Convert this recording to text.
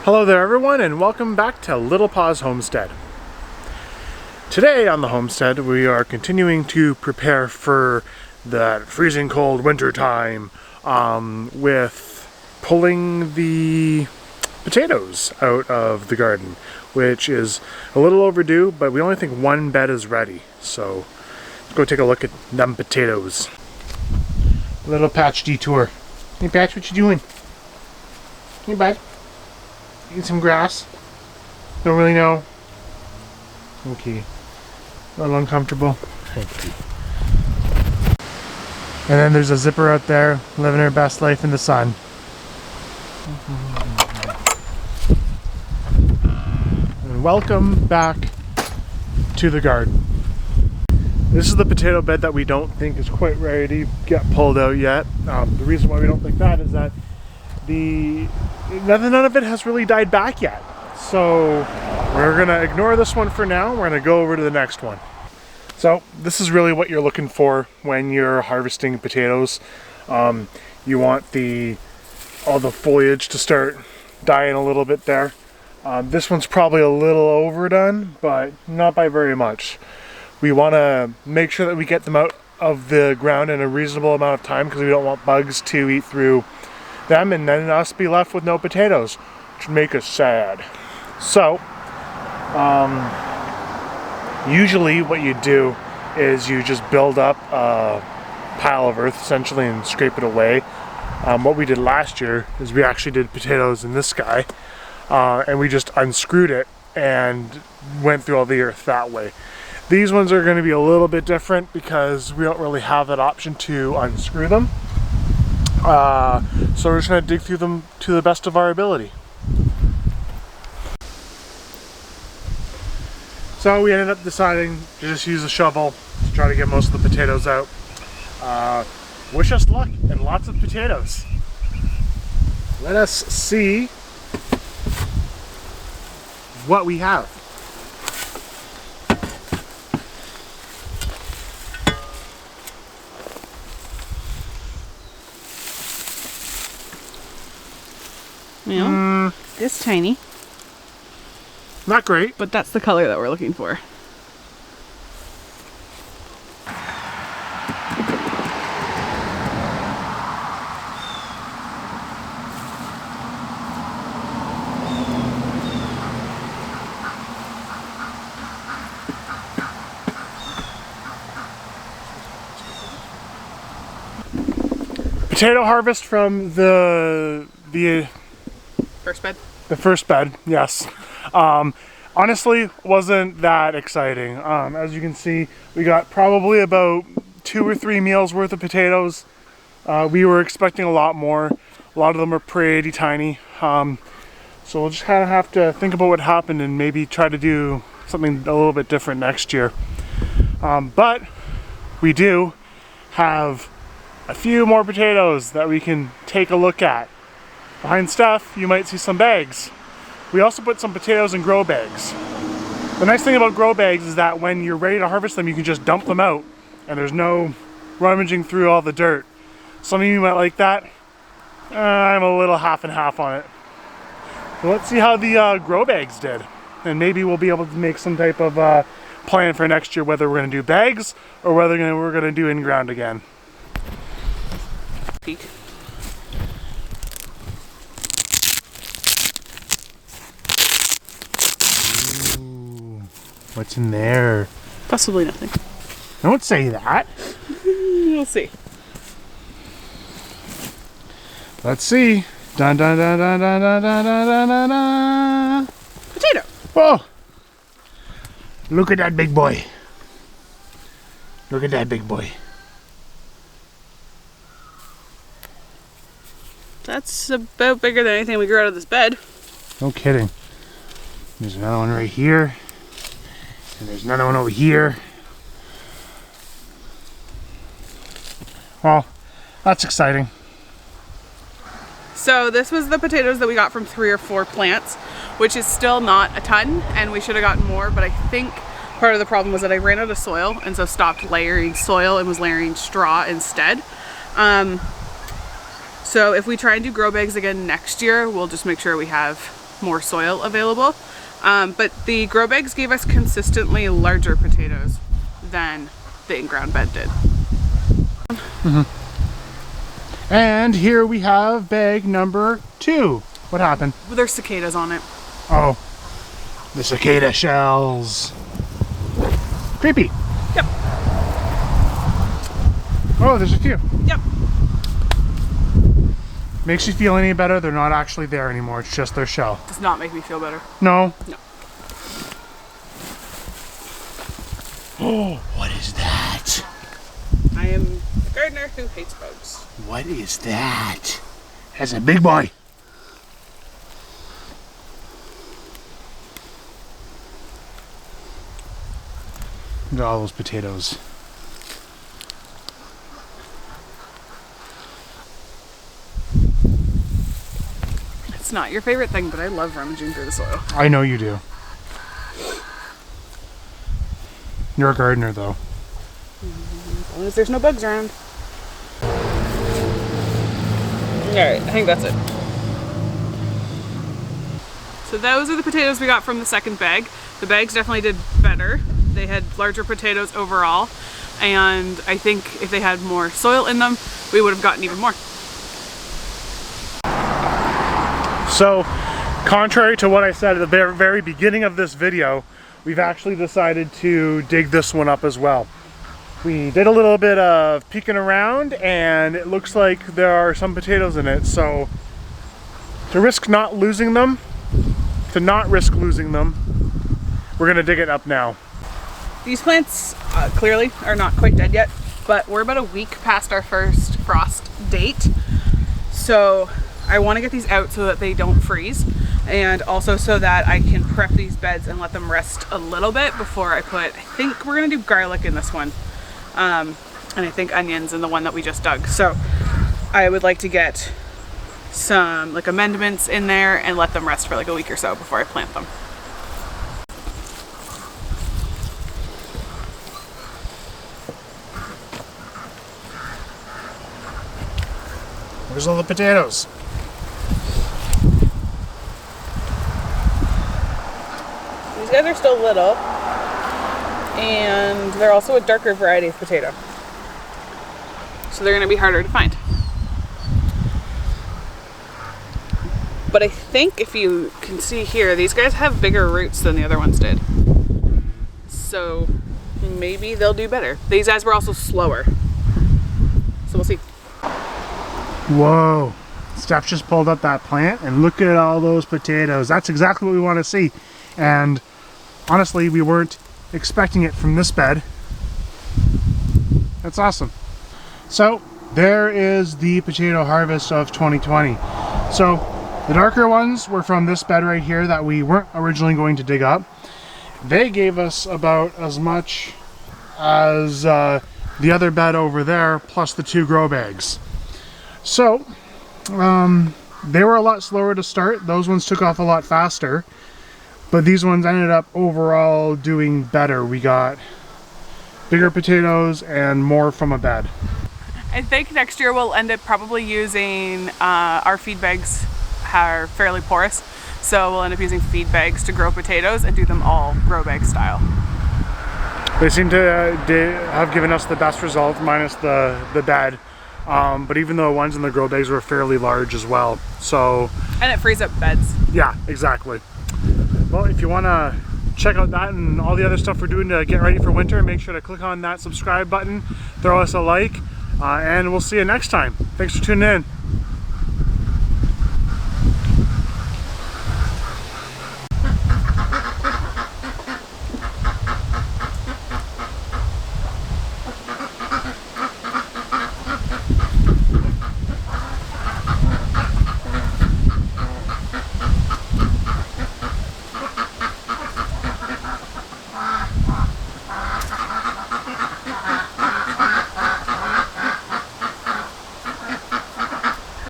Hello there everyone, and welcome back to Little Paws Homestead. Today on the homestead we are continuing to prepare for the freezing cold winter time with pulling the potatoes out of the garden, which is a little overdue, but we only think one bed is ready. So let's go take a look at them potatoes. Little Patch detour. Hey Patch, what you doing? Hey bud. Eat some grass? Don't really know? Okay. A little uncomfortable. Thank you. And then there's a zipper out there living her best life in the sun. And welcome back to the garden. This is the potato bed that we don't think is quite ready to get pulled out yet. The reason why we don't think that is that none of it has really died back yet. So we're gonna ignore this one for now. We're gonna go over to the next one. So this is really what you're looking for when you're harvesting potatoes. You want all the foliage to start dying a little bit there. This one's probably a little overdone, but not by very much. We want to make sure that we get them out of the ground in a reasonable amount of time because we don't want bugs to eat through them and then us be left with no potatoes, which would make us sad. So usually what you do is you just build up a pile of earth essentially and scrape it away. What we did last year is we actually did potatoes in this guy, and we just unscrewed it and went through all the earth that way. These ones are going to be a little bit different because we don't really have that option to unscrew them. So we're just going to dig through them to the best of our ability. So we ended up deciding to just use a shovel to try to get most of the potatoes out. Wish us luck and lots of potatoes. Let us see what we have. Well, it's tiny. Not great. But that's the color that we're looking for. Potato harvest from the First bed? The first bed, yes. Honestly, wasn't that exciting. As you can see, we got probably about 2 or 3 meals worth of potatoes. We were expecting a lot more. A lot of them are pretty tiny. So we'll just kind of have to think about what happened and maybe try to do something a little bit different next year. But we do have a few more potatoes that we can take a look at. Behind Steph, you might see some bags. We also put some potatoes in grow bags. The nice thing about grow bags is that when you're ready to harvest them, you can just dump them out and there's no rummaging through all the dirt. Some of you might like that. I'm a little half and half on it. So let's see how the grow bags did. And maybe we'll be able to make some type of plan for next year, whether we're going to do bags or whether we're going to do in-ground again. Peek. What's in there? Possibly nothing. Don't say that. We'll see. Let's see. Dun dun dun dun dun dun dun dun dun dun. Potato. Oh! Look at that big boy. Look at that big boy. That's about bigger than anything we grew out of this bed. No kidding. There's another one right here. And there's another one over here. Well, that's exciting. So this was the potatoes that we got from 3 or 4 plants, which is still not a ton, and we should have gotten more, but I think part of the problem was that I ran out of soil and so stopped layering soil and was layering straw instead. So if we try and do grow bags again next year, we'll just make sure we have more soil available. But the grow bags gave us consistently larger potatoes than the in-ground bed did. And here we have bag number 2. What happened? There's cicadas on it. Oh, the cicada shells. Creepy. Yep. Oh, there's a few. Yep. Makes you feel any better? They're not actually there anymore. It's just their shell. Does not make me feel better. No? No. Oh, what is that? I am a gardener who hates bugs. What is that? That's a big boy. Look at all those potatoes. It's not your favorite thing, but I love rummaging through the soil. I know you do. You're a gardener, though. As long as there's no bugs around. Alright, I think that's it. So those are the potatoes we got from the second bag. The bags definitely did better. They had larger potatoes overall, and I think if they had more soil in them, we would have gotten even more. So, contrary to what I said at the very beginning of this video, we've actually decided to dig this one up as well. We did a little bit of peeking around, and it looks like there are some potatoes in it. So, to risk not losing them, we're gonna dig it up now. These plants clearly are not quite dead yet, but we're about a week past our first frost date. So I want to get these out so that they don't freeze, and also so that I can prep these beds and let them rest a little bit before I put, I think we're gonna do garlic in this one. And I think onions in the one that we just dug. So I would like to get some like amendments in there and let them rest for like a week or so before I plant them. Where's all the potatoes? These guys are still little, and they're also a darker variety of potato. So they're gonna be harder to find. But I think if you can see here, these guys have bigger roots than the other ones did. So maybe they'll do better. These guys were also slower. So we'll see. Whoa, Steph just pulled up that plant and look at all those potatoes. That's exactly what we want to see. And honestly, we weren't expecting it from this bed. That's awesome. So there is the potato harvest of 2020. So the darker ones were from this bed right here that we weren't originally going to dig up. They gave us about as much as the other bed over there, plus the 2 grow bags. So, they were a lot slower to start. Those ones took off a lot faster, but these ones ended up overall doing better. We got bigger potatoes and more from a bed. I think next year we'll end up probably using our feed bags are fairly porous, so we'll end up using feed bags to grow potatoes and do them all grow bag style. They seem to have given us the best result, minus the bed. But even the ones in the grow bags were fairly large as well. So, and it frees up beds. Yeah, exactly. Well, if you want to check out that and all the other stuff we're doing to get ready for winter, make sure to click on that subscribe button, throw us a like, and we'll see you next time. Thanks for tuning in.